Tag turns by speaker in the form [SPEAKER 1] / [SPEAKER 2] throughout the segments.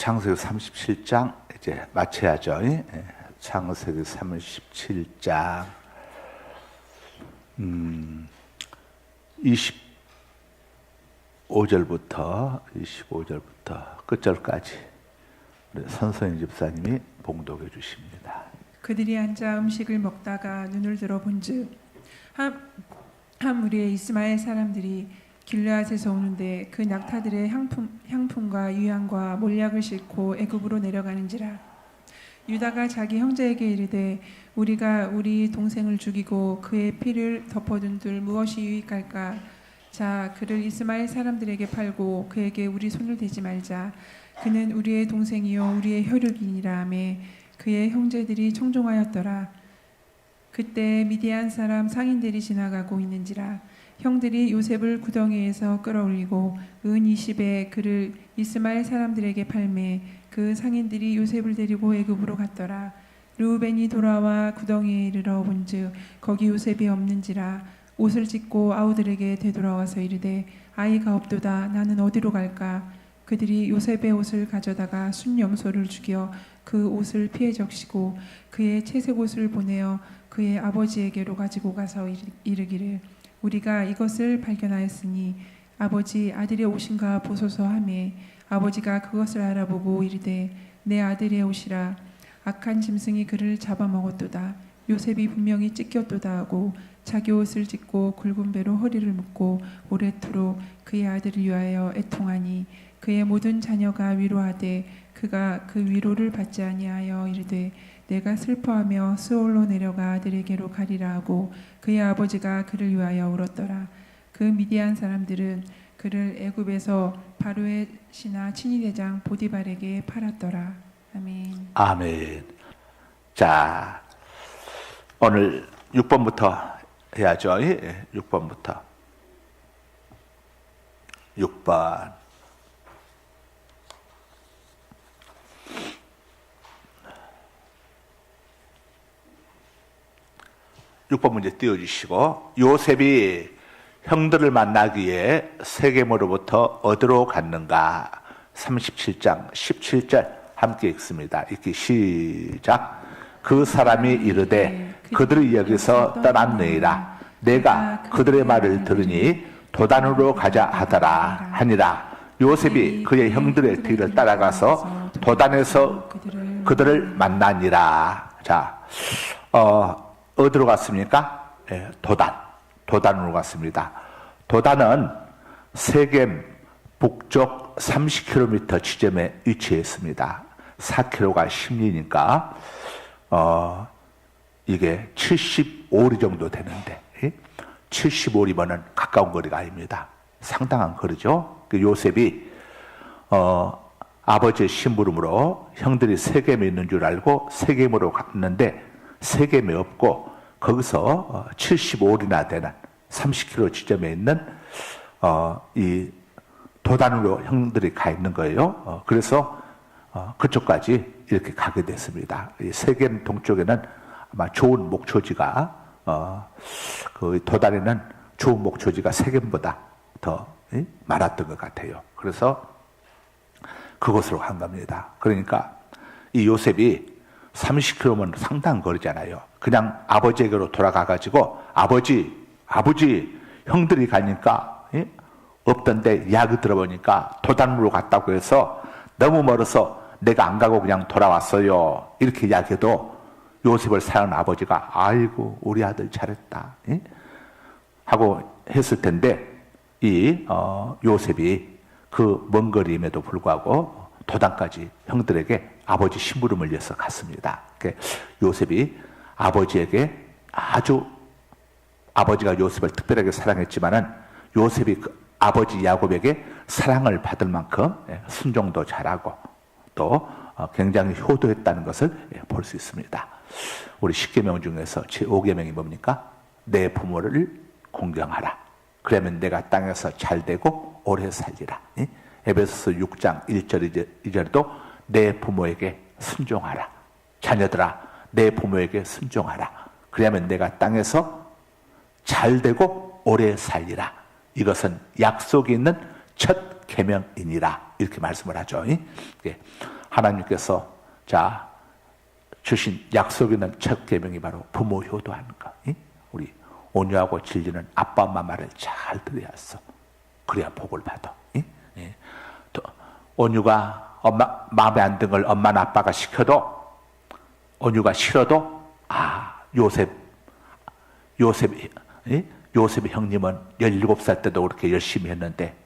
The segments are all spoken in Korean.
[SPEAKER 1] 창세기 37장 이제 마쳐야죠. 창세기 37장 25절부터 끝절까지 우리 선성희 집사님이 봉독해 주십니다.
[SPEAKER 2] 그들이 앉아 음식을 먹다가 눈을 들어 본즉 한 무리의 이스마엘 사람들이 길르앗에서 오는데 그 낙타들의 향품과 유향과 몰약을 싣고 애굽으로 내려가는지라. 유다가 자기 형제에게 이르되 우리가 우리 동생을 죽이고 그의 피를 덮어둔들 무엇이 유익할까? 자, 그를 이스마엘 사람들에게 팔고 그에게 우리 손을 대지 말자. 그는 우리의 동생이요 우리의 혈육이니라 하매 그의 형제들이 청종하였더라. 그때 미디안 사람 상인들이 지나가고 있는지라. 형들이 요셉을 구덩이에서 끌어올리고 은 20에 그를 이스마엘 사람들에게 팔매 그 상인들이 요셉을 데리고 애굽으로 갔더라. 르우벤이 돌아와 구덩이에 이르러 본즉 거기 요셉이 없는지라. 옷을 찢고 아우들에게 되돌아와서 이르되 아이가 없도다. 나는 어디로 갈까? 그들이 요셉의 옷을 가져다가 순염소를 죽여 그 옷을 피해 적시고 그의 채색 옷을 보내어 그의 아버지에게로 가지고 가서 이르기를 우리가 이것을 발견하였으니 아버지 아들의 옷인가 보소서 하매 아버지가 그것을 알아보고 이르되 내 아들의 옷이라. 악한 짐승이 그를 잡아먹었도다. 요셉이 분명히 찢겼도다 하고 자기 옷을 찢고 굵은 배로 허리를 묶고 오랫도록 그의 아들을 위하여 애통하니 그의 모든 자녀가 위로하되 그가 그 위로를 받지 아니하여 이르되 내가 슬퍼하며 스올로 내려가 아들에게로 가리라 하고 그의 아버지가 그를 위하여 울었더라. 그 미디안 사람들은 그를 애굽에서 바로의 신하 친위대장 보디발에게 팔았더라. 아멘.
[SPEAKER 1] 아멘. 자, 오늘 6번부터 해야죠. 6번부터 6번. 문제 띄워주시고 요셉이 형들을 만나기 위해 세겜으로부터 어디로 갔는가? 37장 17절 함께 읽습니다. 읽기 시작. 그 사람이 이르되 그들이 여기서 떠났느니라. 내가 그들의 말을 들으니 도단으로 가자 하더라 하니라. 요셉이 그의 형들의 뒤를 따라가서 도단에서 그들을 만나니라. 자, 어디로 갔습니까? 도단으로 갔습니다. 도단은 세겜 북쪽 30km 지점에 위치했습니다. 4km가 10리니까 이게 75리 정도 되는데 75리면은 가까운 거리가 아닙니다. 상당한 거리죠. 요셉이 아버지의 심부름으로 형들이 세겜에 있는 줄 알고 세겜으로 갔는데 세겜이 없고 거기서 75리나 되는 30km 지점에 있는 이 도단으로 형들이 가 있는 거예요. 그래서 그쪽까지 이렇게 가게 됐습니다. 이 세겜 동쪽에는 아마 좋은 목초지가 그 도단에는 좋은 목초지가 세겜보다 더 많았던 것 같아요. 그래서 그곳으로 간 겁니다. 그러니까 이 요셉이 30km면 상당한 거리잖아요. 그냥 아버지에게로 돌아가가지고 아버지 형들이 가니까 없던데 이야기 들어보니까 도단으로 갔다고 해서 너무 멀어서 내가 안 가고 그냥 돌아왔어요. 이렇게 이야기해도 요셉을 사랑하는 아버지가 아이고 우리 아들 잘했다 하고 했을 텐데 이 요셉이 그 먼 거리임에도 불구하고 도단까지 형들에게 아버지 심부름을 위해서 갔습니다. 요셉이 아버지에게 아버지가 요셉을 특별하게 사랑했지만은 요셉이 그 아버지 야곱에게 사랑을 받을 만큼 순종도 잘하고 또 굉장히 효도했다는 것을 볼 수 있습니다. 우리 10계명 중에서 제5계명이 뭡니까? 내 부모를 공경하라. 그러면 내가 땅에서 잘되고 오래 살리라. 에베소서 6장 1절 2절도 내 부모에게 순종하라. 자녀들아 내 부모에게 순종하라. 그러면 내가 땅에서 잘되고 오래 살리라. 이것은 약속이 있는 첫 계명이니라. 이렇게 말씀을 하죠. 예. 하나님께서 자 주신 약속 있는 첫 계명이 바로 부모 효도하는 거. 우리 온유하고 진리는 아빠 엄마 말을 잘 들어야 했어. 그래야 복을 받아. 예. 또 온유가 엄마 마음에 안 드는 걸 엄마나 아빠가 시켜도 온유가 싫어도 요셉의 형님은 17살 때도 그렇게 열심히 했는데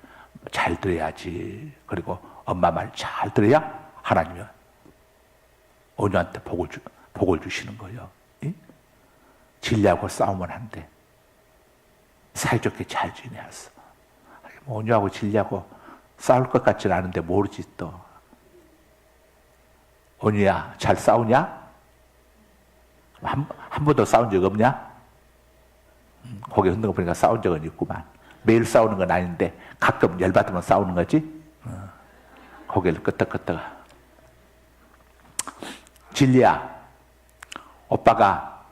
[SPEAKER 1] 잘 들어야지. 그리고 엄마 말 잘 들어야 하나님은 온유한테 복을 주시는 거예요. 진리하고 싸우면 안 돼. 사이좋게 잘 지내야 했어. 온유하고 진리하고 싸울 것 같지는 않은데 모르지 또. 온유야 잘 싸우냐? 한 번도 싸운 적 없냐? 고개 흔드는 거 보니까 싸운 적은 있구만. 매일 싸우는 건 아닌데 가끔 열받으면 싸우는 거지? 고개를 끄덕끄덕. 진리야, 오빠가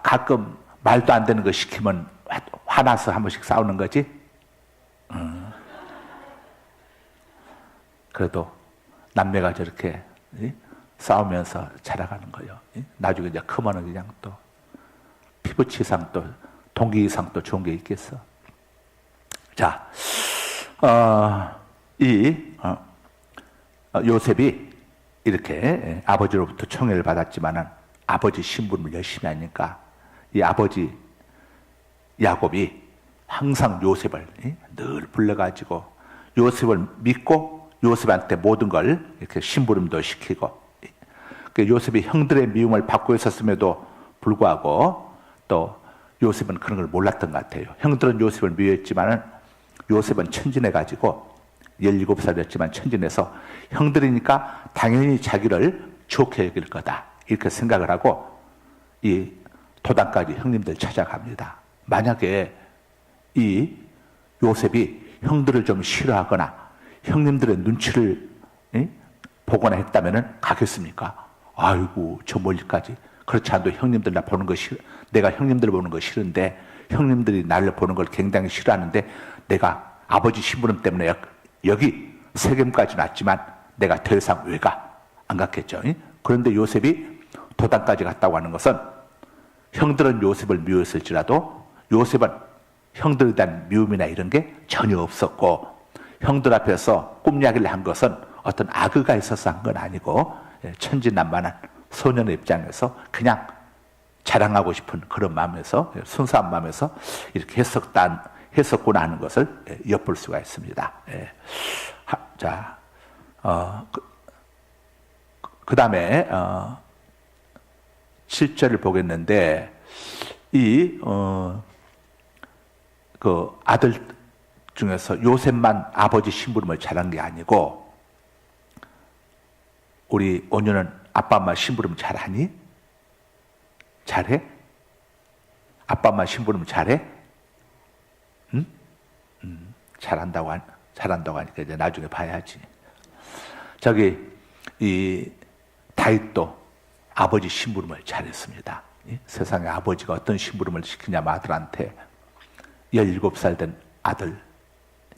[SPEAKER 1] 가끔 말도 안 되는 거 시키면 화나서 한 번씩 싸우는 거지? 그래도 남매가 저렇게 싸우면서 자라가는 거예요. 나중에 이제 크면은 그냥 또 피부치상 또 동기이상 또 좋은 게 있겠어. 자, 요셉이 이렇게 아버지로부터 청해를 받았지만은 아버지 심부름을 열심히 하니까 이 아버지 야곱이 항상 요셉을 늘 불러가지고 요셉을 믿고 요셉한테 모든 걸 이렇게 심부름도 시키고, 요셉이 형들의 미움을 받고 있었음에도 불구하고 또 요셉은 그런 걸 몰랐던 것 같아요. 형들은 요셉을 미워했지만은 요셉은 천진해가지고 17살이었지만 천진해서 형들이니까 당연히 자기를 좋게 여길 거다 이렇게 생각을 하고 이 도단까지 형님들 찾아갑니다. 만약에 이 요셉이 형들을 좀 싫어하거나 형님들의 눈치를 보거나 했다면은 가겠습니까? 아이고 저 멀리까지. 그렇지 않아도 형님들 나 보는 거 싫어. 내가 형님들 보는 거 싫은데 형님들이 나를 보는 걸 굉장히 싫어하는데 내가 아버지 심부름 때문에 여기 세겜까지는 왔지만 내가 더 이상 왜 가? 안 갔겠죠. 그런데 요셉이 도단까지 갔다고 하는 것은 형들은 요셉을 미워했을지라도 요셉은 형들에 대한 미움이나 이런 게 전혀 없었고 형들 앞에서 꿈이야기를 한 것은 어떤 악의가 있어서 한 건 아니고 천진난만한 소년의 입장에서 그냥 자랑하고 싶은 그런 마음에서 순수한 마음에서 이렇게 했었구나 하는 것을 엿볼 수가 있습니다. 자, 그 다음에 7절을 보겠는데 그 아들 중에서 요셉만 아버지 심부름을 잘한 게 아니고 우리 온유는 아빠 엄마 심부름 잘하니? 잘해? 아빠 엄마 심부름 잘해? 응? 잘한다고 하니까 이제 나중에 봐야지. 저기 이 다윗도 아버지 심부름을 잘했습니다. 세상에 아버지가 어떤 심부름을 시키냐면 아들한테 17살 된 아들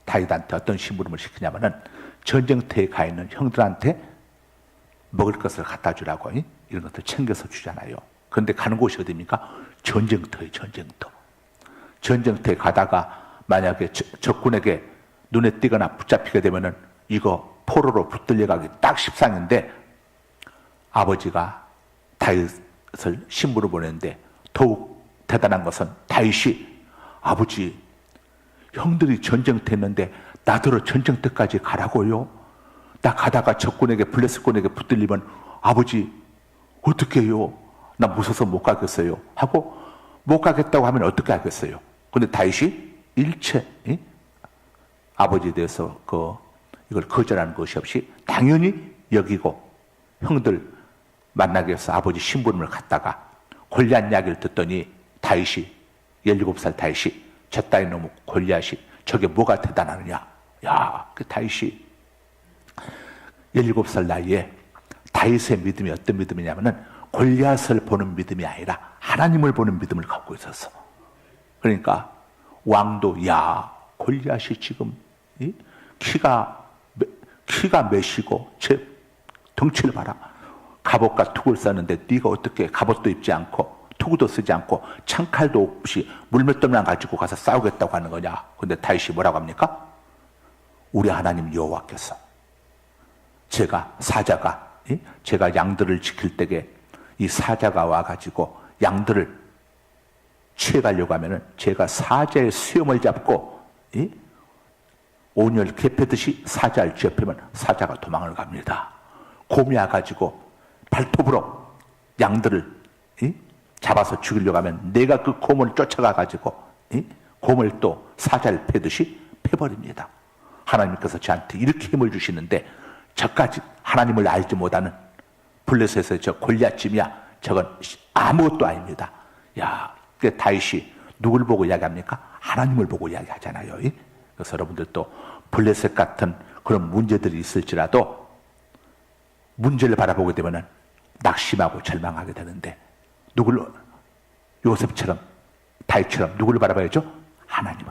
[SPEAKER 1] 다윗한테 어떤 심부름을 시키냐면은 전쟁터에 가 있는 형들한테 먹을 것을 갖다 주라고 이런 것들 챙겨서 주잖아요. 그런데 가는 곳이 어디입니까? 전쟁터예요. 전쟁터에 가다가 만약에 적군에게 눈에 띄거나 붙잡히게 되면은 이거 포로로 붙들려 가기 딱 십상인데 아버지가 다윗을 신부로 보냈는데 더욱 대단한 것은 다윗이 아버지 형들이 전쟁터 했는데 나더러 전쟁터까지 가라고요? 나 가다가 적군에게 블레셋군에게 붙들리면 아버지 어떻게 해요? 나 무서워서 못 가겠어요 하고 못 가겠다고 하면 어떻게 하겠어요? 근데 다윗이 일체 아버지에 대해서 이걸 거절하는 것이 없이 당연히 여기고 형들 만나기 위해서 아버지 심부름을 갔다가 골리앗 이야기를 듣더니 다윗이 17살 다윗이 저 따위 놈의 골리앗이 저게 뭐가 대단하느냐. 야, 그 다윗이 17살 나이에 다윗의 믿음이 어떤 믿음이냐면은 골리앗을 보는 믿음이 아니라 하나님을 보는 믿음을 갖고 있었어. 그러니까 왕도 야 골리앗이 지금 키가 키가 몇이고 제 덩치를 봐라. 갑옷과 투구를 썼는데 네가 어떻게 갑옷도 입지 않고 투구도 쓰지 않고 창칼도 없이 물맷돌만 가지고 가서 싸우겠다고 하는 거냐. 근데 다윗이 뭐라고 합니까? 우리 하나님 여호와께서 제가 사자가 제가 양들을 지킬 때에 이 사자가 와가지고 양들을 취해가려고 하면은 제가 사자의 수염을 잡고 온열 개패듯이 사자를 쥐어펴면 사자가 도망을 갑니다. 곰이 와가지고 발톱으로 양들을 잡아서 죽이려고 하면 내가 그 곰을 쫓아가가지고 곰을 또 사자를 패듯이 패버립니다. 하나님께서 저한테 이렇게 힘을 주시는데 저까지 하나님을 알지 못하는 블레셋에서 저 골리앗쯤이야 저건 아무것도 아닙니다. 야, 그 다윗이 누굴 보고 이야기합니까? 하나님을 보고 이야기하잖아요. 그래서 여러분들도 블레셋 같은 그런 문제들이 있을지라도 문제를 바라보게 되면은 낙심하고 절망하게 되는데 누굴 요셉처럼 다윗처럼 누구를 바라봐야죠? 하나님을.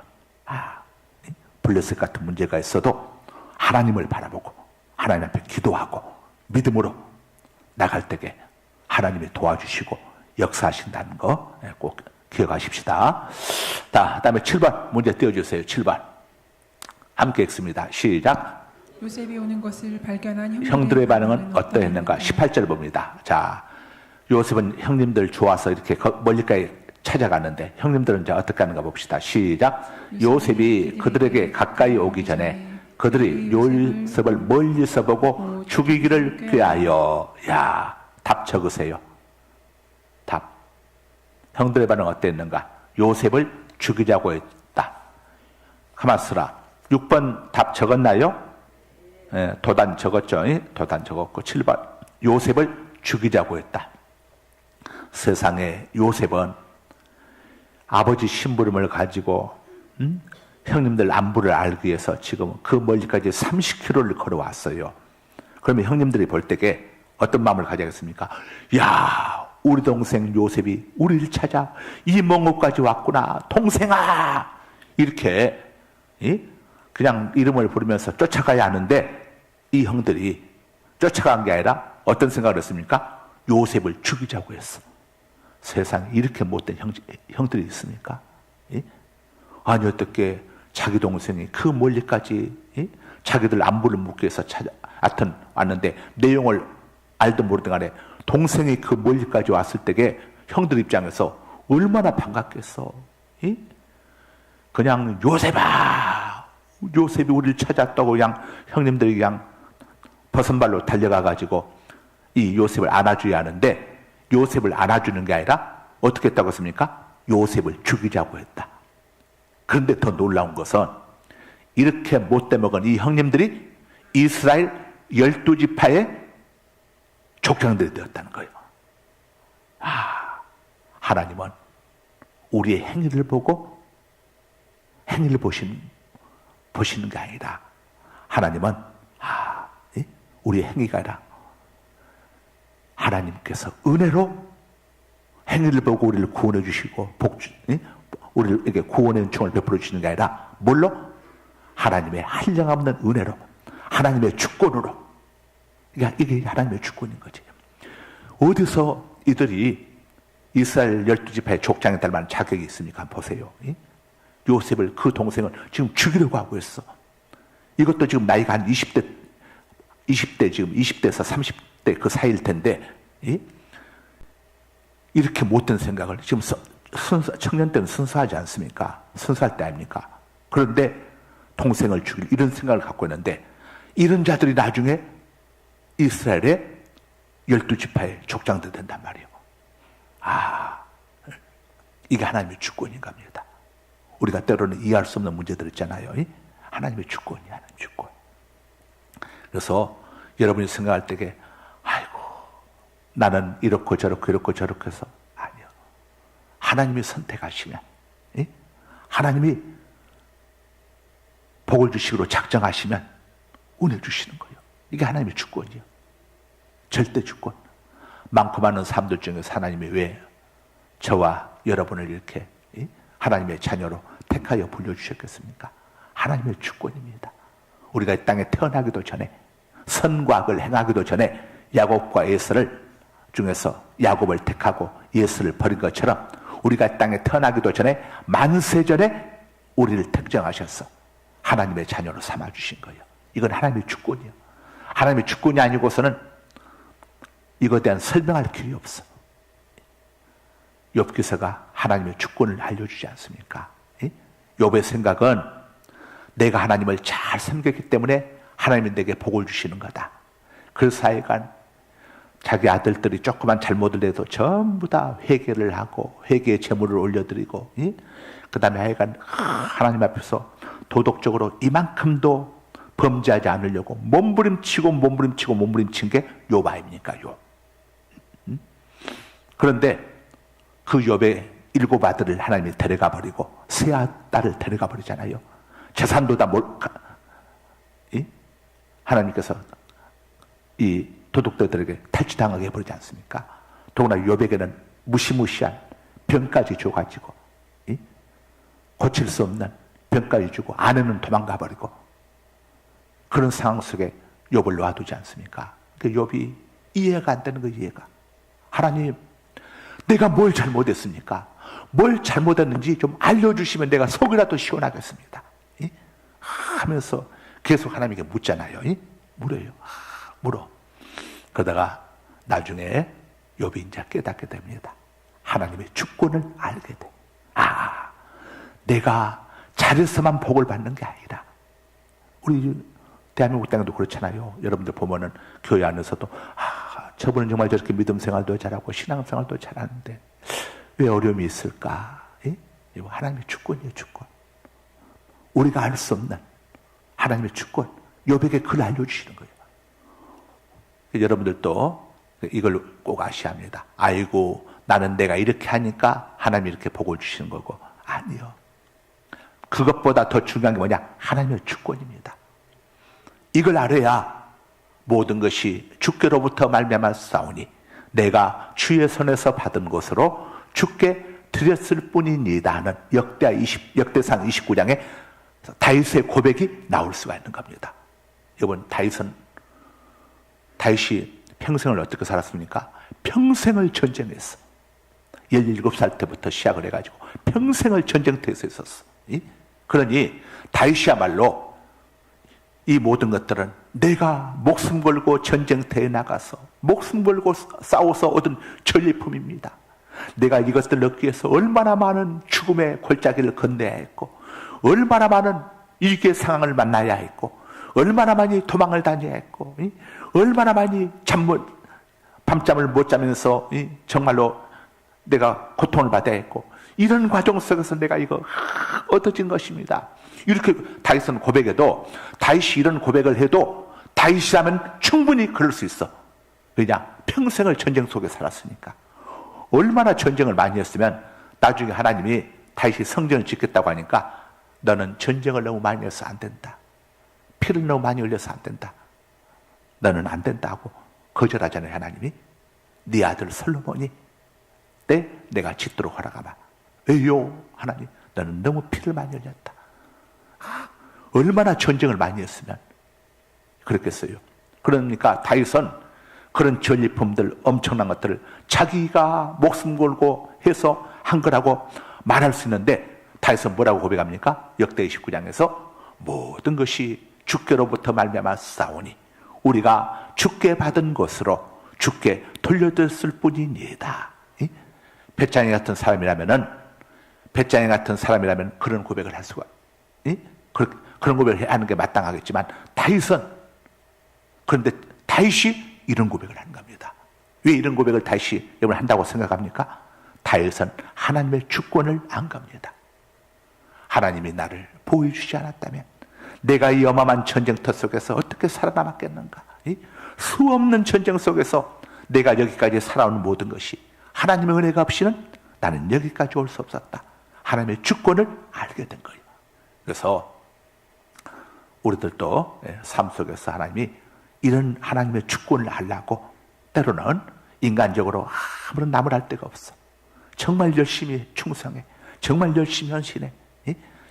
[SPEAKER 1] 블레셋 같은 문제가 있어도 하나님을 바라보고 하나님 앞에 기도하고 믿음으로 나갈 때에 하나님이 도와주시고 역사하신다는 거 꼭 기억하십시다. 다음에 7번 문제 띄워주세요. 7번 함께 읽습니다. 시작.
[SPEAKER 2] 요셉이 오는 것을 발견한
[SPEAKER 1] 형들의 반응은 어떠했는가? 18절 봅니다. 자, 요셉은 형님들 좋아서 이렇게 멀리까지 찾아갔는데 형님들은 이제 어떻게 하는가 봅시다. 시작. 요셉이 그들에게 가까이 오기 전에 그들이 요셉을 멀리서 보고 죽이기를 꾀하여. 야, 답 적으세요. 답. 형들의 반응 어땠는가? 요셉을 죽이자고 했다. 가만있어라. 6번 답 적었나요? 도단 적었죠. 도단 적었고 7번 요셉을 죽이자고 했다. 세상에 요셉은 아버지 심부름을 가지고 형님들 안부를 알기 위해서 지금 그 멀리까지 30km를 걸어왔어요. 그러면 형님들이 볼 때에 어떤 마음을 가져야겠습니까? 야, 우리 동생 요셉이 우리를 찾아 이 먼 곳까지 왔구나. 동생아! 이렇게 그냥 이름을 부르면서 쫓아가야 하는데 이 형들이 쫓아간 게 아니라 어떤 생각을 했습니까? 요셉을 죽이자고 했어. 세상에 이렇게 못된 형들이 있습니까? 아니 어떻게 자기 동생이 그 멀리까지 자기들 안부를 묻기 위해서 하여튼 왔는데 내용을 알든 모르든 간에 동생이 그 멀리까지 왔을 때에 형들 입장에서 얼마나 반갑겠어. 그냥 요셉아, 요셉이 우리를 찾았다고 그냥 형님들이 그냥 버선발로 달려가가지고 이 요셉을 안아줘야 하는데 요셉을 안아주는 게 아니라 어떻게 했다고 했습니까? 요셉을 죽이자고 했다. 그런데 더 놀라운 것은 이렇게 못돼 먹은 이 형님들이 이스라엘 12지파의 족장들이 되었다는 거예요. 하나님은 우리의 행위를 보고 행위를 보시는 게 아니라 하나님은 우리의 행위가 아니라 하나님께서 은혜로 행위를 보고 우리를 구원해 주시고 우리에게 구원의 은총을 베풀어 주시는 게 아니라 뭘로? 하나님의 한량없는 은혜로 하나님의 주권으로. 그러니까 이게 하나님의 주권인 거지. 어디서 이들이 이스라엘 12지파의 족장에 될 만한 자격이 있습니까? 보세요. 요셉을 그 동생을 지금 죽이려고 하고 있어. 이것도 지금 나이가 한 20대 지금 20대에서 30대 그 사이일 텐데 이렇게 못된 생각을 지금 청년 때는 순수하지 않습니까? 순수할 때 아닙니까? 그런데 동생을 죽일 이런 생각을 갖고 있는데 이런 자들이 나중에 이스라엘의 12지파의 족장들 된단 말이에요. 이게 하나님의 주권인 겁니다. 우리가 때로는 이해할 수 없는 문제들 있잖아요. 하나님의 주권이야, 하나님의 주권. 그래서 여러분이 생각할 때에 아이고 나는 이렇고 저렇고 이렇고 저렇게 해서 아니요. 하나님이 선택하시면 하나님이 복을 주시기로 작정하시면 은혜 주시는 거예요. 이게 하나님의 주권이에요. 절대 주권. 많고 많은 사람들 중에서 하나님이 왜 저와 여러분을 이렇게 하나님의 자녀로 택하여 불러주셨겠습니까? 하나님의 주권입니다. 우리가 이 땅에 태어나기도 전에 선과 악을 행하기도 전에 야곱과 에서를 중에서 야곱을 택하고 에서를 버린 것처럼 우리가 땅에 태어나기도 전에 만세전에 우리를 택정하셔서 하나님의 자녀로 삼아주신 거예요. 이건 하나님의 주권이에요. 하나님의 주권이 아니고서는 이거에 대한 설명할 길이 없어. 욥기서가 하나님의 주권을 알려주지 않습니까? 욥의 생각은 내가 하나님을 잘 섬겼기 때문에 하나님이 내게 복을 주시는 거다. 그래서 하여간 자기 아들들이 조그만 잘못을 해도 전부 다 회개를 하고 회개의 제물을 올려드리고, 그 다음에 하여간 하나님 앞에서 도덕적으로 이만큼도 범죄하지 않으려고 몸부림치고 몸부림친 게 욥 아닙니까? 욥. 그런데 그 욥의 7 아들을 하나님이 데려가 버리고 세 딸을 데려가 버리잖아요. 재산도 다 하나님께서 이 도둑들에게 탈취당하게 해버리지 않습니까? 더구나 욥에게는 무시무시한 병까지 줘가지고 고칠 수 없는 병까지 주고 아내는 도망가 버리고 그런 상황 속에 욥을 놔두지 않습니까? 그 욥이 이해가 안 되는 거예요. 이해가. 하나님, 내가 뭘 잘못했습니까? 뭘 잘못했는지 좀 알려주시면 내가 속이라도 시원하겠습니다. 하면서 계속 하나님께 묻잖아요. 물어요. 물어. 그러다가 나중에 욥이 이제 깨닫게 됩니다. 하나님의 주권을 알게 돼. 내가 잘해서만 복을 받는 게 아니라, 우리 대한민국 땅에도 그렇잖아요. 여러분들 보면은 교회 안에서도 저분은 정말 저렇게 믿음 생활도 잘하고 신앙 생활도 잘하는데 왜 어려움이 있을까? 이거 하나님의 주권이에요. 주권. 우리가 알 수 없는 하나님의 주권. 욥에게 그걸 알려주시는 거예요. 여러분들도 이걸 꼭 아셔야 합니다. 아이고, 나는 내가 이렇게 하니까 하나님이 이렇게 복을 주시는 거고. 아니요. 그것보다 더 중요한 게 뭐냐? 하나님의 주권입니다. 이걸 알아야 모든 것이 주께로부터 말미암아 싸우니 내가 주의 손에서 받은 것으로 주께 드렸을 뿐이니이다 하는 역대상 29장에 다윗의 고백이 나올 수가 있는 겁니다. 여러분, 다윗이 평생을 어떻게 살았습니까? 평생을 전쟁했어. 17살 때부터 시작을 해가지고 평생을 전쟁터에서 있었어. 그러니 다윗이야말로 이 모든 것들은 내가 목숨 걸고 전쟁터에 나가서 목숨 걸고 싸워서 얻은 전리품입니다. 내가 이것들을 얻기 위해서 얼마나 많은 죽음의 골짜기를 건너야 했고, 얼마나 많은 위기의 상황을 만나야 했고, 얼마나 많이 도망을 다녀야 했고, 얼마나 많이 밤잠을 못 자면서 정말로 내가 고통을 받아야 했고, 이런 과정 속에서 내가 이거 얻어진 것입니다. 이렇게 다윗은 고백해도, 다윗이 이런 고백을 해도 다윗이라면 충분히 그럴 수 있어. 그냥 평생을 전쟁 속에 살았으니까. 얼마나 전쟁을 많이 했으면 나중에 하나님이 다윗이 성전을 짓겠다고 하니까 너는 전쟁을 너무 많이 해서 안 된다. 피를 너무 많이 흘려서 안 된다. 너는 안 된다고 거절하잖아요. 하나님이. 네 아들 솔로몬이 내가 짓도록 허락하마. 왜요? 하나님, 너는 너무 피를 많이 흘렸다. 얼마나 전쟁을 많이 했으면 그랬겠어요. 그러니까 다윗은 그런 전리품들, 엄청난 것들을 자기가 목숨 걸고 해서 한 거라고 말할 수 있는데, 다윗은 뭐라고 고백합니까? 역대 29장에서 모든 것이 주께로부터 말미암아 싸우니 우리가 주께 받은 것으로 주께 돌려드렸을 뿐이니이다. 벳장이 같은 사람이라면 그런 고백을 할 수가, 그런 고백을 하는 게 마땅하겠지만, 그런데 다윗이 이런 고백을 하는 겁니다. 왜 이런 고백을 다윗이 여러분 한다고 생각합니까? 다윗은 하나님의 주권을 안 겁니다. 하나님이 나를 보호해주지 않았다면 내가 이 어마어마한 전쟁터 속에서 어떻게 살아남았겠는가? 수없는 전쟁 속에서 내가 여기까지 살아온 모든 것이 하나님의 은혜가 없이는 나는 여기까지 올 수 없었다. 하나님의 주권을 알게 된 거예요. 그래서 우리들도 삶 속에서 하나님이 이런 하나님의 주권을 알라고 때로는 인간적으로 아무런 남을 할 데가 없어. 정말 열심히 충성해. 정말 열심히 헌신해.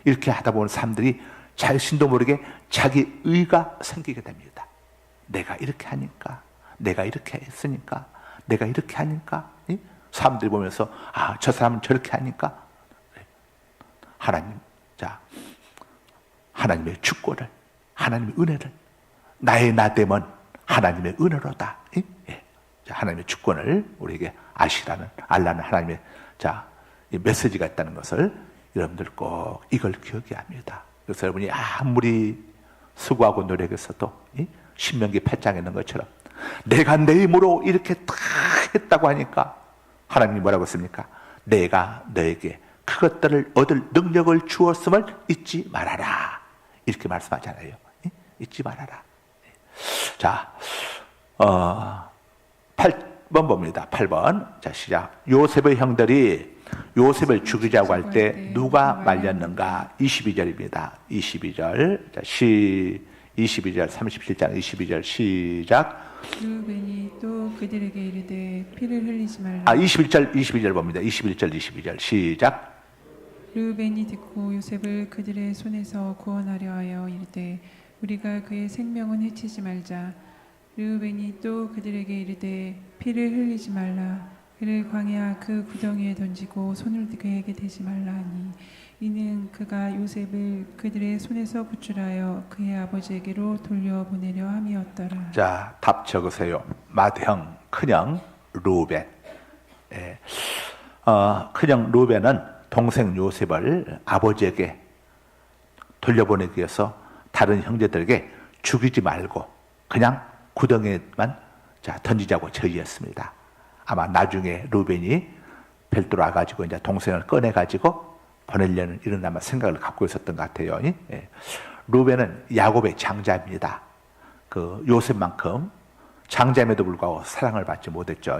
[SPEAKER 1] 이렇게 하다 보면 사람들이 자신도 모르게 자기 의가 생기게 됩니다. 내가 이렇게 하니까, 내가 이렇게 했으니까, 내가 이렇게 하니까, 사람들이 보면서 저 사람은 저렇게 하니까 하나님, 자, 하나님의 주권을, 하나님의 은혜를, 나의 나됨은 하나님의 은혜로다. 자, 하나님의 주권을 우리에게 알라는 하나님의 이 메시지가 있다는 것을 여러분들 꼭 이걸 기억해야 합니다. 그래서 여러분이 아무리 수고하고 노력했어도 신명기 8장에 있는 것처럼 내가 내 힘으로 이렇게 다 했다고 하니까 하나님이 뭐라고 했습니까? 내가 너에게 그것들을 얻을 능력을 주었음을 잊지 말아라. 이렇게 말씀하잖아요. 잊지 말아라. 자, 8번 봅니다. 8번. 자, 시작. 요셉의 형들이 요셉을 죽이자고 할 때 누가 말렸는가? 22절입니다. 22절. 자, 22절, 37장 22절 시작.
[SPEAKER 2] 르우벤이 또 그들에게 이르되 피를 흘리지 말라.
[SPEAKER 1] 22절 봅니다. 22절 시작.
[SPEAKER 2] 르우벤이 듣고 요셉을 그들의 손에서 구원하려 하여 이르되 우리가 그의 생명은 해치지 말자. 르우벤이 또 그들에게 이르되 피를 흘리지 말라. 그를 광야 그 구덩이에 던지고 손을 그에게 대지 말라 하니 이는 그가 요셉을 그들의 손에서 구출하여 그의 아버지에게로 돌려보내려 함이었더라.
[SPEAKER 1] 자, 답 적으세요. 맏형, 큰형 르우벤. 큰형 르우벤은 동생 요셉을 아버지에게 돌려보내기 위해서 다른 형제들에게 죽이지 말고 그냥 구덩이에만 던지자고 저지했습니다. 아마 나중에 르우벤이 별도로 와가지고 이제 동생을 꺼내가지고 보내려는 이런 아마 생각을 갖고 있었던 것 같아요. 르우벤은 야곱의 장자입니다. 그 요셉만큼 장자임에도 불구하고 사랑을 받지 못했죠.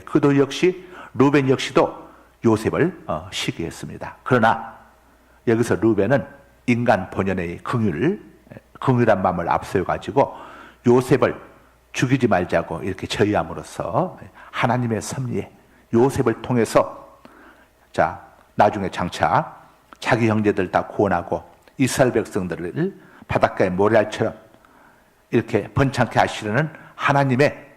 [SPEAKER 1] 그도 역시 르우벤 역시도 요셉을 시기했습니다. 그러나 여기서 르우벤은 인간 본연의 긍휼한 마음을 앞세워가지고 요셉을 죽이지 말자고 이렇게 저희함으로써 하나님의 섭리에 요셉을 통해서 나중에 장차 자기 형제들 다 구원하고 이스라엘 백성들을 바닷가의 모래알처럼 이렇게 번창케 하시려는 하나님의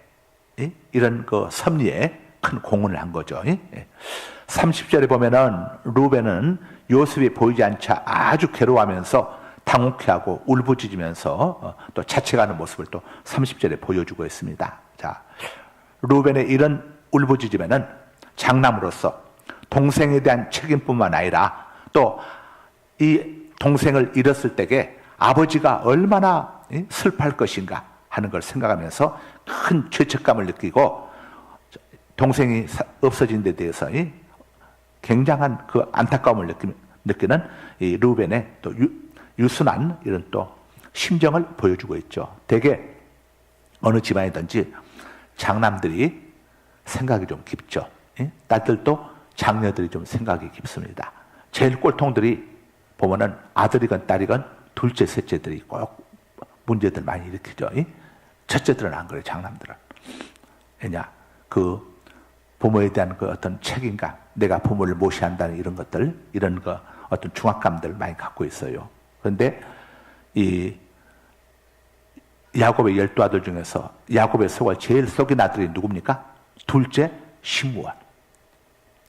[SPEAKER 1] 이런 그 섭리에 큰 공헌을 한 거죠. 30절에 보면은 르우벤은 요셉이 보이지 않자 아주 괴로워하면서 당혹해하고 울부짖으면서 또 자책하는 모습을 또 30절에 보여주고 있습니다. 자, 르우벤의 이런 울부짖음에는 장남으로서 동생에 대한 책임뿐만 아니라 또 이 동생을 잃었을 때에 아버지가 얼마나 슬퍼할 것인가 하는 걸 생각하면서 큰 죄책감을 느끼고 동생이 없어진 데 대해서 굉장한 그 안타까움을 느끼는 이 르우벤의 또 유순한 이런 또 심정을 보여주고 있죠. 대개 어느 집안이든지 장남들이 생각이 좀 깊죠. 딸들도 장녀들이 좀 생각이 깊습니다. 제일 꼴통들이 보면은 아들이건 딸이건 둘째, 셋째들이 꼭 문제들 많이 일으키죠. 첫째들은 안 그래요, 장남들은. 왜냐, 그 부모에 대한 그 어떤 책임감, 내가 부모를 모시한다는 이런 것들, 이런 그 어떤 중압감들 많이 갖고 있어요. 그런데 이 야곱의 12아들 중에서 야곱의 속을 제일 속인 아들이 누굽니까? 둘째 시므온.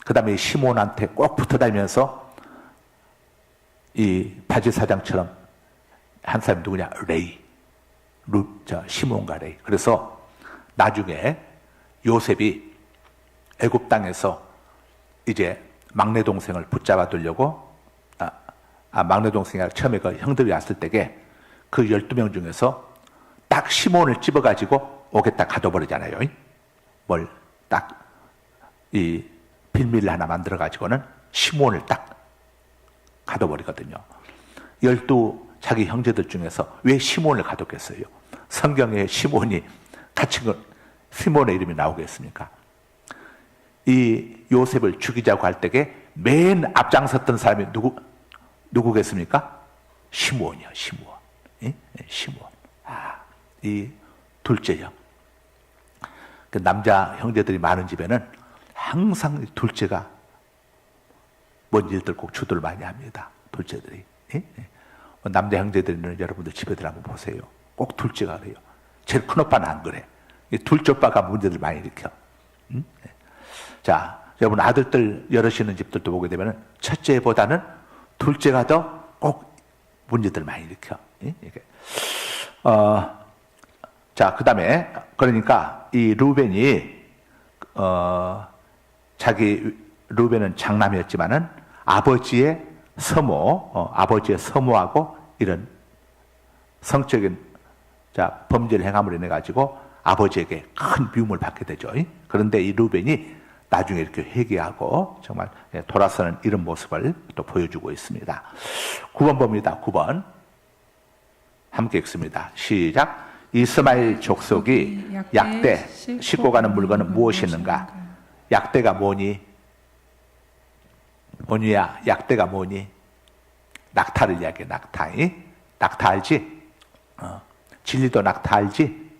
[SPEAKER 1] 그 다음에 시므온한테 꼭 붙어 다니면서 이 바지사장처럼 한 사람이 누구냐? 레이. 시므온과 레이. 그래서 나중에 요셉이 애굽 땅에서 이제 막내 동생을 붙잡아 두려고 막내 동생이 아니라 처음에 그 형들이 왔을 때에 그 12명 중에서 딱 시몬을 집어가지고 옥에다 가둬버리잖아요. 뭘 딱 이 빌미를 하나 만들어가지고는 시몬을 딱 가둬버리거든요. 12 자기 형제들 중에서 왜 시몬을 가뒀겠어요? 성경에 시몬이 갇힌 것, 시몬의 이름이 나오겠습니까? 이 요셉을 죽이자고 할 때에 맨 앞장섰던 사람이 누구겠습니까? 시므온이요, 시므온. 시므온. 이 둘째 형. 그 남자 형제들이 많은 집에는 항상 둘째가 뭔 일들 꼭 주도를 많이 합니다. 둘째들이. 남자 형제들은 여러분들 집에들 한번 보세요. 꼭 둘째가 그래요. 제일 큰 오빠는 안 그래. 이 둘째 오빠가 문제들 많이 일으켜. 응? 자, 여러분 아들들 여럿이는 집들도 보게 되면 첫째보다는 둘째가 더 꼭 문제들 많이 일으켜. 예? 이게. 자, 그 다음에 그러니까 이 루벤이 자기 루벤은 장남이었지만은 아버지의 서모하고 이런 성적인 범죄를 행함으로 인해 가지고 아버지에게 큰 미움을 받게 되죠. 그런데 이 루벤이 나중에 이렇게 회개하고 정말 돌아서는 이런 모습을 또 보여주고 있습니다. 9번 봅니다. 9번 함께 읽습니다. 시작. 이스마엘 족속이 약대 싣고 가는 물건은 무엇이었는가? 약대가 뭐니? 온유야, 약대가 뭐니? 낙타를 이야기해. 낙타. 낙타 알지? 진리도 낙타 알지?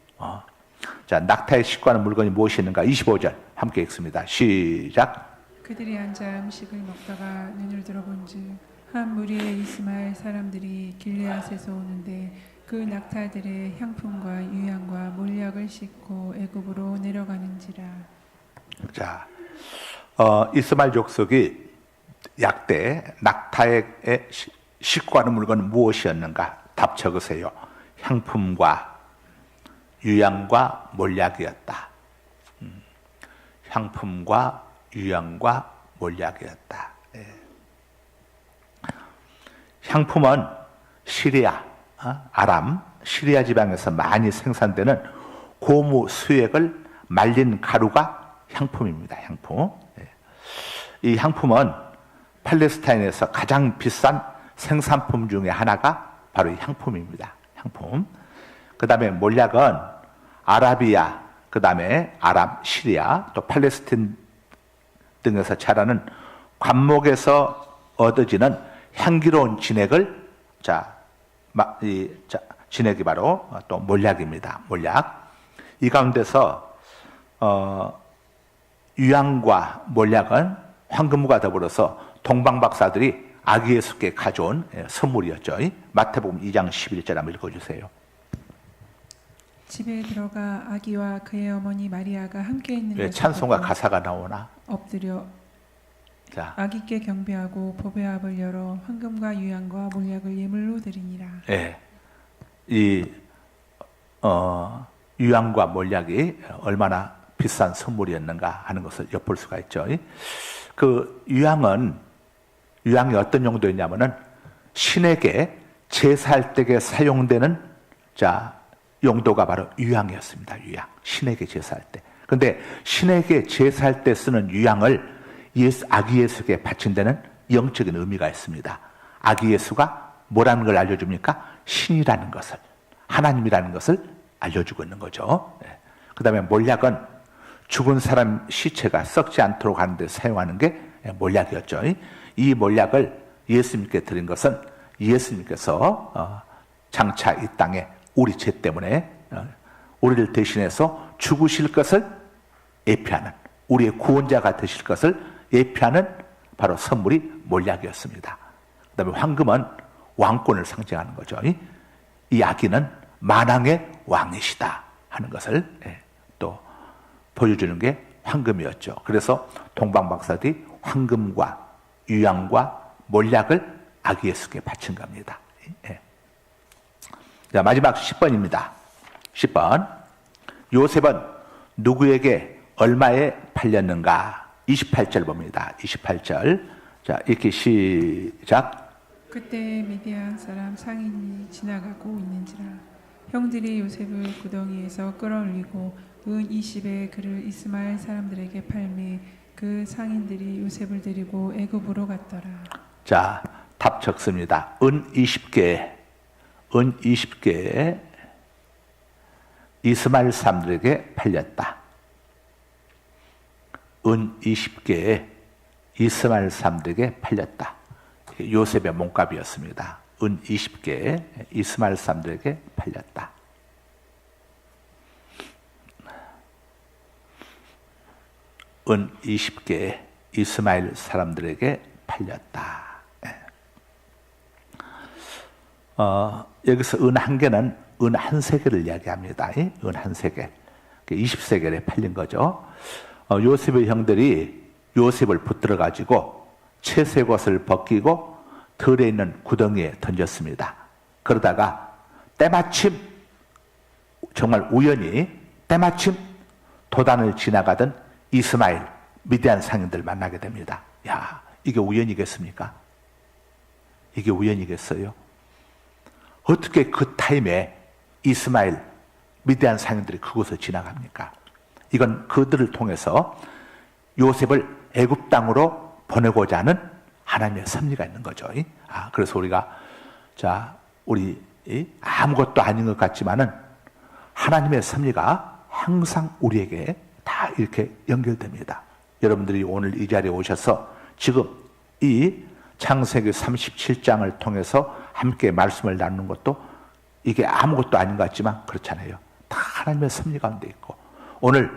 [SPEAKER 1] 자, 낙타에 싣고 가는 물건이 무엇이었는가? 25절 함께 읽습니다. 시작.
[SPEAKER 2] 그들이 앉아 음식을 먹다가 눈을 들어본즉 한 무리의 이스마엘 사람들이 길르앗에서 오는데 그 낙타들의 향품과 유향과 몰약을 싣고 애굽으로 내려가는지라.
[SPEAKER 1] 자, 이스마엘 족속이 약대 낙타에 싣고 가는 물건은 무엇이었는가? 답 적으세요. 향품과 유향과 몰약이었다. 향품과 유향과 몰약이었다. 예. 향품은 시리아, 아람, 시리아 지방에서 많이 생산되는 고무 수액을 말린 가루가 향품입니다. 향품. 예. 이 향품은 팔레스타인에서 가장 비싼 생산품 중에 하나가 바로 이 향품입니다. 향품. 그 다음에 몰약은 아라비아, 그 다음에 아람, 시리아, 또 팔레스틴 등에서 자라는 관목에서 얻어지는 향기로운 진액을 진액이 바로 또 몰약입니다. 몰약. 이 가운데서 유향과 몰약은 황금과 더불어서 동방 박사들이 아기 예수께 가져온 선물이었죠. 마태복음 2장 11절 한번 읽어주세요.
[SPEAKER 2] 집에 들어가 아기와 그의 어머니 마리아가 함께 있는
[SPEAKER 1] 왜 찬송가 가사가 나오나?
[SPEAKER 2] 엎드려
[SPEAKER 1] 자,
[SPEAKER 2] 아기께 경배하고 보배압을 열어 황금과 유향과 몰약을 예물로 드리니라.
[SPEAKER 1] 예, 이 유향과 몰약이 얼마나 비싼 선물이었는가 하는 것을 엿볼 수가 있죠. 그 유향이 어떤 용도였냐면은 신에게 제사할 때에 사용되는 용도가 바로 유향이었습니다. 유향. 신에게 제사할 때. 근데 신에게 제사할 때 쓰는 유향을 아기 예수에게 바친다는 영적인 의미가 있습니다. 아기 예수가 뭐라는 걸 알려줍니까? 신이라는 것을, 하나님이라는 것을 알려주고 있는 거죠. 그 다음에 몰약은 죽은 사람 시체가 썩지 않도록 하는 데 사용하는 게 몰약이었죠. 이 몰약을 예수님께 드린 것은 예수님께서 장차 이 땅에 우리 죄 때문에 우리를 대신해서 죽으실 것을 예표하는, 우리의 구원자가 되실 것을 예표하는 바로 선물이 몰약이었습니다. 그 다음에 황금은 왕권을 상징하는 거죠. 이 아기는 만왕의 왕이시다 하는 것을 또 보여주는 게 황금이었죠. 그래서 동방박사들이 황금과 유향과 몰약을 아기 예수께 바친 겁니다. 자, 마지막 10번입니다. 10번. 요셉은 누구에게 얼마에 팔렸는가? 28절 봅니다. 28절. 자, 이렇게 시작.
[SPEAKER 2] 그때 미디안 사람 상인이 지나가고 있는지라 형들이 요셉을 구덩이에서 끌어올리고 은 20에 그를 이스마엘 사람들에게 팔매 그 상인들이 요셉을 데리고 애굽으로 갔더라.
[SPEAKER 1] 자, 답 적습니다. 은 20개 이스마엘 사람들에게 팔렸다. 은 20개 이스마엘 사람들에게 팔렸다. 요셉의 몸값이었습니다. 은 20개 이스마엘 사람들에게 팔렸다. 은 20개 이스마엘 사람들에게 팔렸다. 여기서 은 한 개는 은 한 세겔을 이야기합니다. 은 한 세겔. 20세겔에 팔린 거죠. 요셉의 형들이 요셉을 붙들어 가지고 채색 옷을 벗기고 들에 있는 구덩이에 던졌습니다. 그러다가 때마침 정말 우연히 때마침 도단을 지나가던 이스마엘 미디안 상인들 만나게 됩니다. 야, 이게 우연이겠습니까? 이게 우연이겠어요? 어떻게 그 타임에 이스마엘 미디안 상인들이 그곳을 지나갑니까? 이건 그들을 통해서 요셉을 애굽 땅으로 보내고자 하는 하나님의 섭리가 있는 거죠. 그래서 우리가 우리 아무것도 아닌 것 같지만은 하나님의 섭리가 항상 우리에게 다 이렇게 연결됩니다. 여러분들이 오늘 이 자리에 오셔서 지금 이 창세기 37장을 통해서 함께 말씀을 나누는 것도 이게 아무것도 아닌 것 같지만 그렇잖아요. 다 하나님의 섭리 가운데 있고, 오늘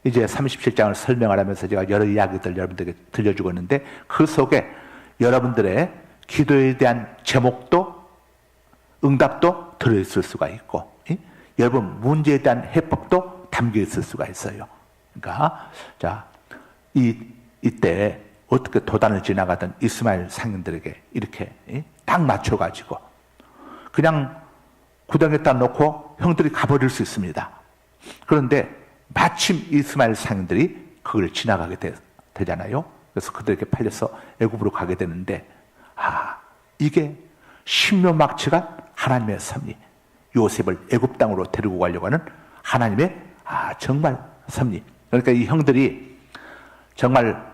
[SPEAKER 1] 이제 37장을 설명을 하면서 제가 여러 이야기들 여러분들에게 들려주고 있는데 그 속에 여러분들의 기도에 대한 제목도 응답도 들어있을 수가 있고, 여러분 문제에 대한 해법도 담겨 있을 수가 있어요. 그러니까 이때 어떻게 도단을 지나가던 이스마엘 상인들에게 이렇게 딱 맞춰가지고 그냥 구덩이에다 놓고 형들이 가버릴 수 있습니다. 그런데 마침 이스마엘 상인들이 그걸 지나가게 되잖아요. 그래서 그들에게 팔려서 애굽으로 가게 되는데, 이게 신묘막측한 하나님의 섭리, 요셉을 애굽 땅으로 데리고 가려고 하는 하나님의 정말 섭리. 그러니까 이 형들이 정말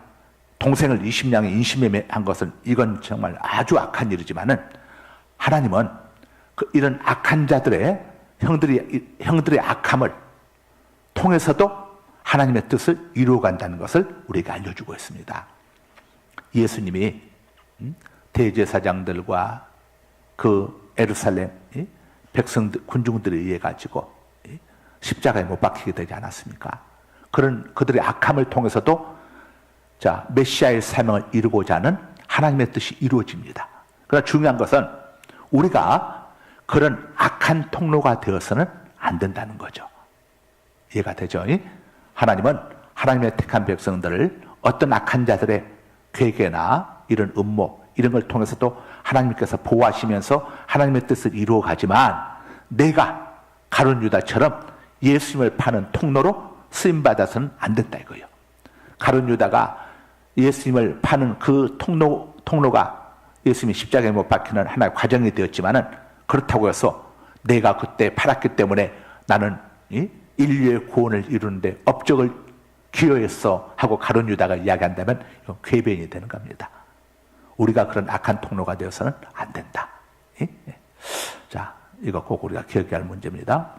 [SPEAKER 1] 동생을 20냥에 인신매매한 것은 이건 정말 아주 악한 일이지만은 하나님은 이런 악한 자들의 형들의 악함을 통해서도 하나님의 뜻을 이루어간다는 것을 우리에게 알려주고 있습니다. 예수님이 대제사장들과 그 에루살렘 백성들, 군중들에 의해 가지고 십자가에 못 박히게 되지 않았습니까? 그런 그들의 악함을 통해서도 메시아의 사명을 이루고자 하는 하나님의 뜻이 이루어집니다. 그러나 중요한 것은 우리가 그런 악한 통로가 되어서는 안 된다는 거죠. 이해가 되죠? 하나님은 하나님의 택한 백성들을 어떤 악한 자들의 괴계나 이런 음모 이런 걸 통해서도 하나님께서 보호하시면서 하나님의 뜻을 이루어 가지만, 내가 가룟 유다처럼 예수님을 파는 통로로 쓰임받아서는 안 된다 이거예요. 가룟 유다가 예수님을 파는 그 통로가 예수님이 십자가에 못 박히는 하나의 과정이 되었지만은, 그렇다고 해서 내가 그때 팔았기 때문에 나는 인류의 구원을 이루는데 업적을 기여했어 하고 가룟 유다가 이야기한다면 이건 궤변이 되는 겁니다. 우리가 그런 악한 통로가 되어서는 안 된다. 이거 꼭 우리가 기억해야 할 문제입니다.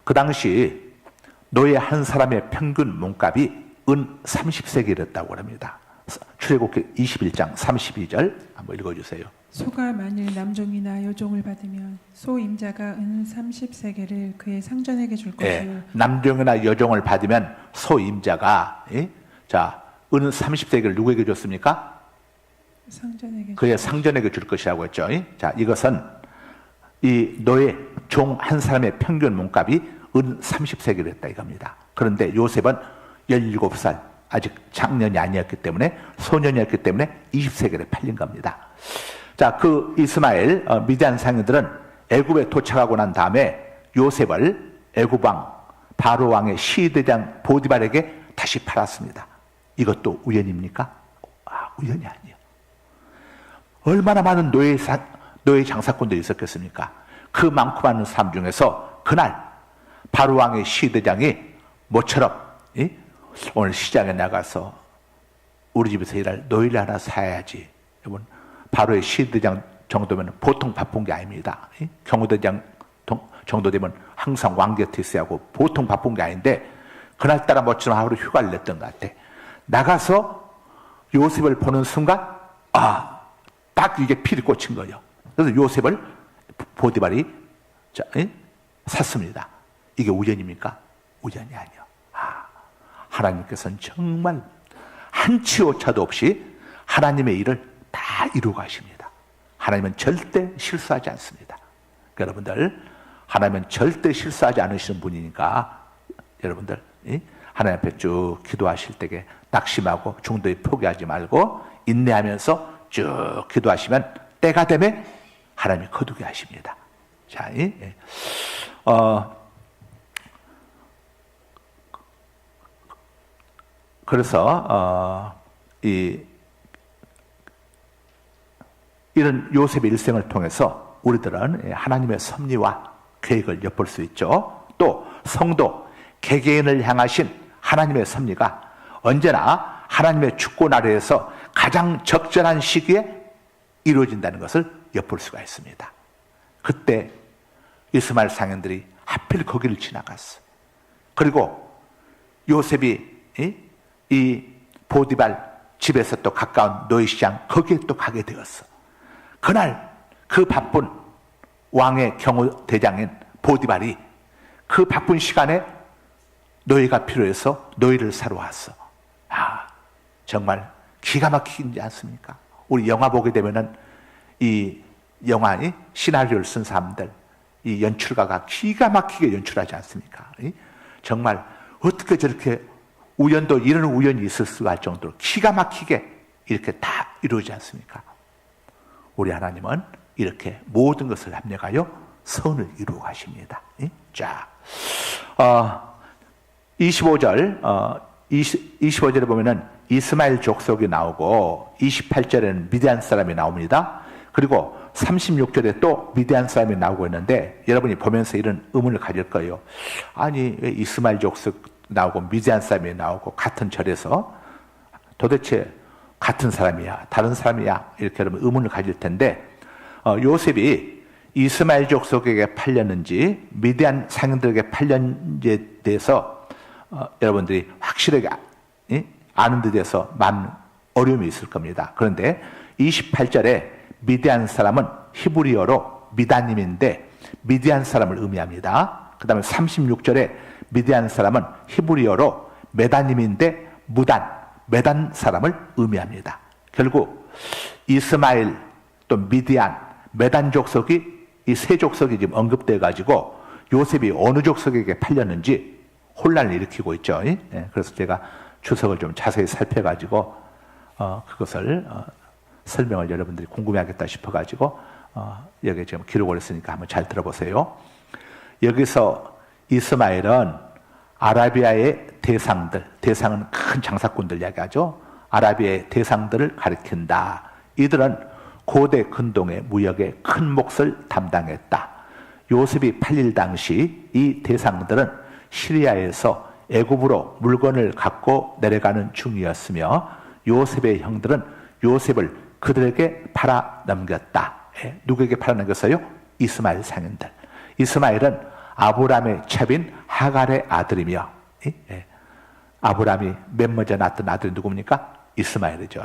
[SPEAKER 1] 그 당시 노예 한 사람의 평균 몸값이 은 30세겔이었다고 합니다. 출애굽기 21장 32절 한번 읽어주세요.
[SPEAKER 2] 소가 만일 남종이나 여종을 받으면 소 임자가 은 30세겔을 그의 상전에게 줄 것이요.
[SPEAKER 1] 남종이나 여종을 받으면 소 임자가 은 30세겔을 누구에게 줬습니까?
[SPEAKER 2] 상전에게.
[SPEAKER 1] 그의 상전에게 줄 것이라고 했죠. 이것은 이 노예 종 한 사람의 평균 몸값이 은 30세겔이었다 이겁니다. 그런데 요셉은 17살, 아직 장년이 아니었기 때문에, 소년이었기 때문에 20세겔에 팔린 겁니다. 그 이스마엘 미디안 상인들은 애굽에 도착하고 난 다음에 요셉을 애굽 왕 바로 왕의 시대장 보디발에게 다시 팔았습니다. 이것도 우연입니까? 우연이 아니에요. 얼마나 많은 노예 장사꾼들이 있었겠습니까? 그 많고 많은 사람 중에서 그날 바로 왕의 시대장이 모처럼 오늘 시장에 나가서 우리 집에서 일할 노예를 하나 사야지. 여러분, 바로의 시대장 정도면 보통 바쁜 게 아닙니다. 경호대장 정도 되면 항상 왕 곁에 있어야 하고 보통 바쁜 게 아닌데, 그날따라 모처럼 하루 휴가를 냈던 것 같아. 나가서 요셉을 보는 순간 딱 이게 필이 꽂힌 거예요. 그래서 요셉을 보디발이 샀습니다. 이게 우연입니까? 우연이 아니에요. 하나님께서는 정말 한치 오차도 없이 하나님의 일을 다 이루어 가십니다. 하나님은 절대 실수하지 않습니다. 여러분들, 하나님은 절대 실수하지 않으시는 분이니까 여러분들 하나님 앞에 쭉 기도하실 때에 낙심하고 중도에 포기하지 말고 인내하면서 쭉 기도하시면 때가 되면 하나님이 거두게 하십니다. 자, 그래서 이런 요셉의 일생을 통해서 우리들은 하나님의 섭리와 계획을 엿볼 수 있죠. 또 성도 개개인을 향하신 하나님의 섭리가 언제나 하나님의 주권 아래에서 가장 적절한 시기에 이루어진다는 것을 엿볼 수가 있습니다. 그때 이스마엘 상인들이 하필 거기를 지나갔어. 그리고 요셉이 이 보디발 집에서 또 가까운 노예시장 거기에 또 가게 되었어. 그날 그 바쁜 왕의 경호대장인 보디발이 그 바쁜 시간에 노예가 필요해서 노예를 사러 왔어. 정말 기가 막히지 않습니까? 우리 영화 보게 되면은 이 영화의 시나리오를 쓴 사람들, 이 연출가가 기가 막히게 연출하지 않습니까? 정말 어떻게 저렇게 우연도 이런 우연이 있을 수가 할 정도로 기가 막히게 이렇게 다 이루어지지 않습니까? 우리 하나님은 이렇게 모든 것을 합력하여 선을 이루어 가십니다. 자, 25절에 보면은 이스마엘 족속이 나오고 28절에는 미디안 사람이 나옵니다. 그리고 36절에 또 미디안 사람이 나오고 있는데 여러분이 보면서 이런 의문을 가질 거예요. 아니 왜 이스마엘 족속 나오고 미디안 사람이 나오고 같은 절에서 도대체 같은 사람이야 다른 사람이야 이렇게 여러분 의문을 가질 텐데 요셉이 이스마엘 족속에게 팔렸는지 미디안 상인들에게 팔렸는지에 대해서 여러분들이 확실하게 아는 데 대해서 많은 어려움이 있을 겁니다. 그런데 28절에 미디안 사람은 히브리어로 미다님인데 미디안 사람을 의미합니다. 그 다음에 36절에 미디안 사람은 히브리어로 메다님인데 메단 사람을 의미합니다. 결국 이스마엘 또 미디안, 메단 족속이 이 세 족속이 지금 언급돼 가지고 요셉이 어느 족속에게 팔렸는지 혼란을 일으키고 있죠. 그래서 제가 주석을 좀 자세히 살펴가지고 그것을 설명을 여러분들이 궁금해하겠다 싶어가지고 여기 지금 기록을 했으니까 한번 잘 들어보세요. 여기서 이스마엘은 아라비아의 대상은 큰 장사꾼들 이야기하죠. 아라비아의 대상들을 가리킨다. 이들은 고대 근동의 무역에 큰 몫을 담당했다. 요셉이 팔릴 당시 이 대상들은 시리아에서 애굽으로 물건을 갖고 내려가는 중이었으며 요셉의 형들은 요셉을 그들에게 팔아 넘겼다. 누구에게 팔아 넘겼어요? 이스마엘 상인들. 이스마엘은 아브람의 첩인 하갈의 아들이며 아브람이 맨 먼저 낳았던 아들이 누굽니까? 이스마엘이죠.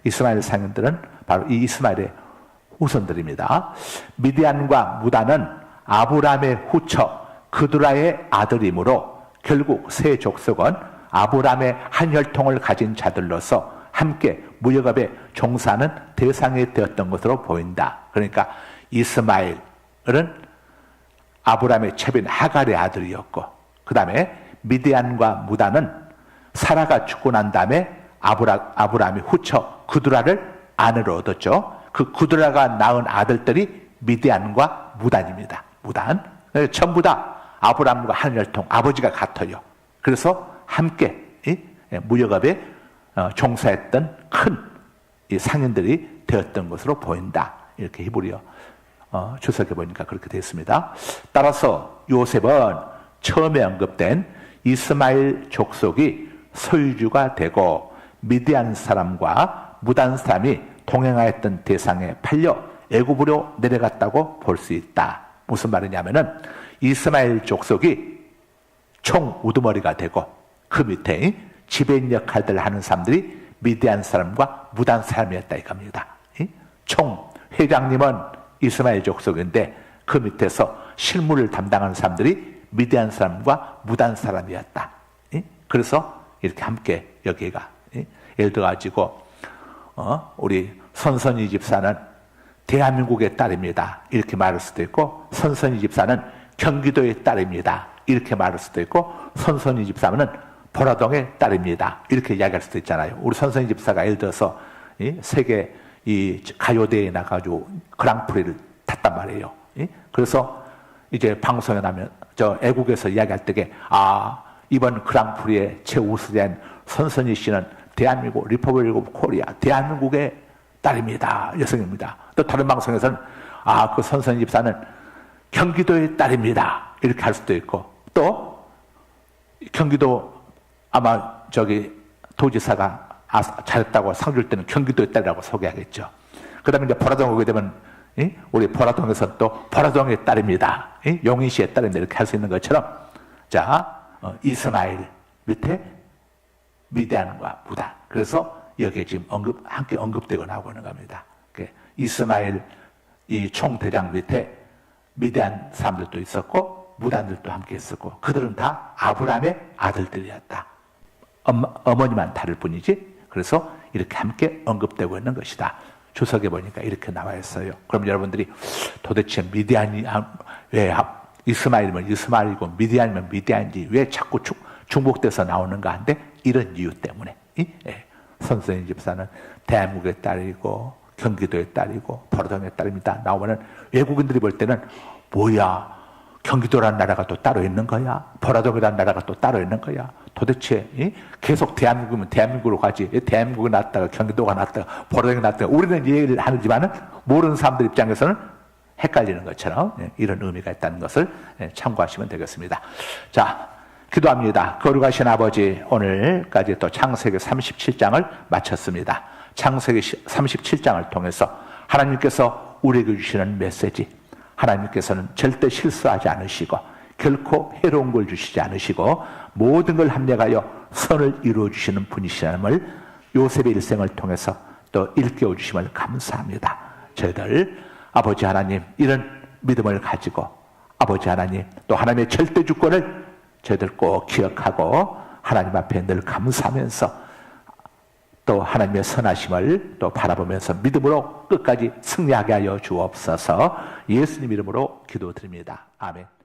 [SPEAKER 1] 이스마엘 상인들은 바로 이 이스마엘의 후손들입니다. 미디안과 무단은 아브람의 후처 그두라의 아들이므로 결국 세 족속은 아브람의 한 혈통을 가진 자들로서 함께 무역업에 종사하는 대상이 되었던 것으로 보인다. 그러니까 이스마엘은 아브람의 첩인 하갈의 아들이었고 그 다음에 미디안과 무단은 사라가 죽고 난 다음에 아브람이 후처 구드라를 아내로 얻었죠. 그 구드라가 낳은 아들들이 미디안과 무단입니다. 무단 전부 다 아브람과 한 혈통 아버지가 같아요. 그래서 함께 무역업에 종사했던 큰 상인들이 되었던 것으로 보인다. 이렇게 히브리어 주석에 보니까 그렇게 되었습니다. 따라서 요셉은 처음에 언급된 이스마엘 족속이 소유주가 되고 미디안 사람과 무단 사람이 동행하였던 대상에 팔려 애굽으로 내려갔다고 볼 수 있다. 무슨 말이냐면은 이스마엘 족속이 총 우두머리가 되고 그 밑에 지배인 역할들을 하는 사람들이 미디안 사람과 무단 사람이었다 이겁니다. 총 회장님은 이스마엘 족속인데 그 밑에서 실무를 담당하는 사람들이 미디안 사람과 무단 사람이었다. 그래서 이렇게 함께 여기가 예를 들어 가지고 우리 선선이 집사는 대한민국의 딸입니다. 이렇게 말할 수도 있고, 선선이 집사는 경기도의 딸입니다. 이렇게 말할 수도 있고, 선선이 집사는 보라동의 딸입니다. 이렇게 이야기할 수도 있잖아요. 우리 선선이 집사가 예를 들어서 세계 이 가요대회에 나가지고 그랑프리를 탔단 말이에요. 그래서 이제 방송에 나면 저 애국에서 이야기할 때에 이번 그랑프리의 최우수된 선선이 씨는 대한민국 리퍼블릭 오브 코리아 대한민국의 딸입니다. 여성입니다. 또 다른 방송에서는 그 선선이 집사는 경기도의 딸입니다. 이렇게 할 수도 있고, 또 경기도 아마 저기 도지사가 잘했다고 상 줄 때는 경기도의 딸이라고 소개하겠죠. 그 다음에 이제 보라동 오게 되면 우리 보라동에서 또 보라동의 딸입니다. 용인시의 딸입니다. 이렇게 할 수 있는 것처럼, 자, 이스마엘 밑에 미디안과 무단. 그래서 여기에 지금 함께 언급되고 나오고 있는 겁니다. 이스마엘 이 총대장 밑에 미디안 사람들도 있었고, 무단들도 함께 있었고, 그들은 다 아브라함의 아들들이었다. 어머니만 다를 뿐이지. 그래서 이렇게 함께 언급되고 있는 것이다. 주석에 보니까 이렇게 나와 있어요. 그럼 여러분들이 도대체 미디안이 왜 이스마엘이면 이스마엘이고 미디안이면 미디안인지 왜 자꾸 중복돼서 나오는가 한데, 이런 이유 때문에 선생님 집사는 대한민국의 딸이고 경기도의 딸이고 보라동의 딸입니다. 나오면은 외국인들이 볼 때는 뭐야, 경기도라는 나라가 또 따로 있는 거야? 보라동이라는 나라가 또 따로 있는 거야? 도대체 계속 대한민국이면 대한민국으로 가지. 대한민국이 낫다가 경기도가 낫다가 보라동이 낫다가 우리는 이 얘기를 하지만은 모르는 사람들 입장에서는 헷갈리는 것처럼 이런 의미가 있다는 것을 참고하시면 되겠습니다. 자, 기도합니다. 거룩하신 아버지, 오늘까지 또 창세기 37장을 마쳤습니다. 창세기 37장을 통해서 하나님께서 우리에게 주시는 메시지, 하나님께서는 절대 실수하지 않으시고 결코 해로운 걸 주시지 않으시고 모든 걸 합력하여 선을 이루어 주시는 분이시함을 요셉의 일생을 통해서 또 일깨워 주심을 감사합니다. 저희들 아버지 하나님, 이런 믿음을 가지고 아버지 하나님, 또 하나님의 절대 주권을 저희들 꼭 기억하고 하나님 앞에 늘 감사하면서 또 하나님의 선하심을 또 바라보면서 믿음으로 끝까지 승리하게 하여 주옵소서. 예수님 이름으로 기도드립니다. 아멘.